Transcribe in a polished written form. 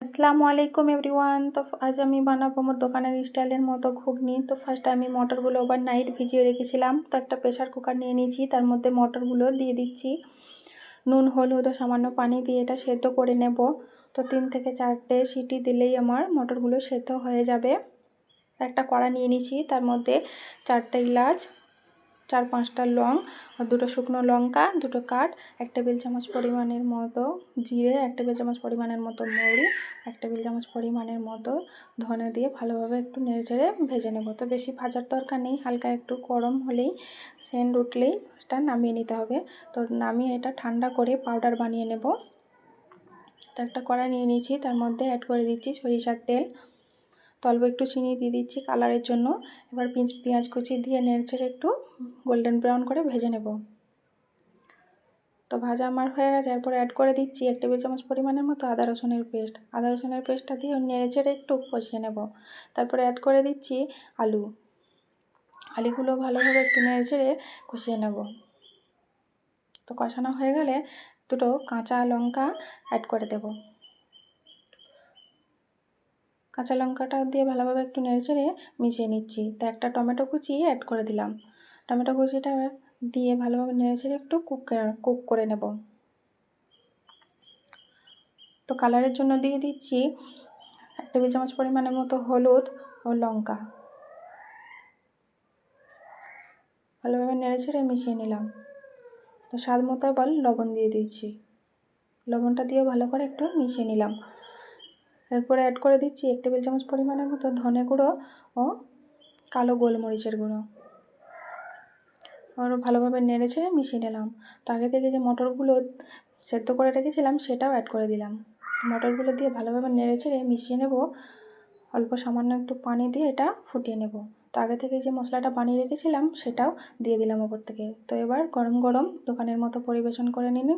আসসালামু আলাইকুম এভরিওয়ান। তো আজ আমি বানাবো আমার দোকানের স্টাইলের মতো ঘুগনি। তো ফার্স্টে আমি মটরগুলো ওভারনাইট ভিজিয়ে রেখেছিলাম। তো একটা প্রেসার কুকার নিয়ে নিয়েছি, তার মধ্যে মটরগুলো দিয়ে দিচ্ছি। নুন হলুদ ও সামান্য পানি দিয়ে এটা সেদ্ধ করে নেব। তো 3 থেকে 4টে সিটি দিলেই আমার মটরগুলো সেদ্ধ হয়ে যাবে। একটা কড়া নিয়ে নিয়েছি, তার মধ্যে 4টে এলাচ, 4-5টা লং, 2টো শুকনো লঙ্কা, 2টো কাঠ, 1 টেবিল চামচ পরিমাণের মতো জিরে, 1 টেবিল চামচ পরিমাণের মতো মৌরি, 1 টেবিল চামচ পরিমাণের মতো ধনে দিয়ে ভালোভাবে একটু নেড়েচেড়ে ভেজে নেব। তো বেশি ভাজার দরকার নেই, হালকা একটু গরম হলেই সেন্ট উঠলেই এটা নামিয়ে নিতে হবে। তো নামিয়ে এটা ঠান্ডা করে পাউডার বানিয়ে নেব। তো একটা কড়া নিয়ে নিয়েছি, তার মধ্যে অ্যাড করে দিচ্ছি সরিষার তেল, অল্প একটু চিনি দিয়ে দিচ্ছি কালারের জন্য। এবার পেঁয়াজ কুচি দিয়ে নেড়েচেড়ে একটু গোল্ডেন ব্রাউন করে ভেজে নেব। তো ভাজা আমার হয়ে গেছে। এরপরে অ্যাড করে দিচ্ছি 1 টেবিল চামচ পরিমাণের মতো আদা রসুনের পেস্ট। আদা রসুনের পেস্টটা দিয়ে নেড়েচেড়ে একটু কষিয়ে নেব। তারপরে অ্যাড করে দিচ্ছি আলুগুলো ভালোভাবে একটু নেড়েচেড়ে কষিয়ে নেব। তো কষানো হয়ে গেলে 2টো কাঁচা লঙ্কা অ্যাড করে দেব। কাঁচা লঙ্কাটা দিয়ে ভালোভাবে একটু নেড়েচেড়ে মিশিয়ে নিচ্ছি। তো একটা টমেটো কুচি অ্যাড করে দিলাম। টমেটো কুচিটা দিয়ে ভালোভাবে নেড়েচেড়ে একটু কুক করে নেব। তো কালারের জন্য দিয়ে দিচ্ছি 1 টেবিল চামচ পরিমাণের মতো হলুদ ও লঙ্কা। ভালোভাবে নেড়েচেড়ে মিশিয়ে নিলাম। তো স্বাদ মতো এবার লবণ দিয়ে দিচ্ছি। লবণটা দিয়ে ভালো করে একটু মিশিয়ে নিলাম। এরপরে অ্যাড করে দিচ্ছি 1 টেবিল চামচ পরিমাণের মতো ধনে গুঁড়ো ও কালো গোলমরিচের গুঁড়ো। আরও ভালোভাবে নেড়েচেড়ে মিশিয়ে নিলাম। তো আগে থেকে যে মটরগুলো সেদ্ধ করে রেখেছিলাম সেটাও অ্যাড করে দিলাম। মটরগুলো দিয়ে ভালোভাবে নেড়েচেড়ে মিশিয়ে নেব। অল্প সামান্য একটু পানি দিয়ে এটা ফুটিয়ে নেব। তো আগে থেকে যে মশলাটা বানিয়ে রেখেছিলাম সেটাও দিয়ে দিলাম ওপর থেকে। তো এবার গরম গরম দোকানের মতো পরিবেশন করে নিন।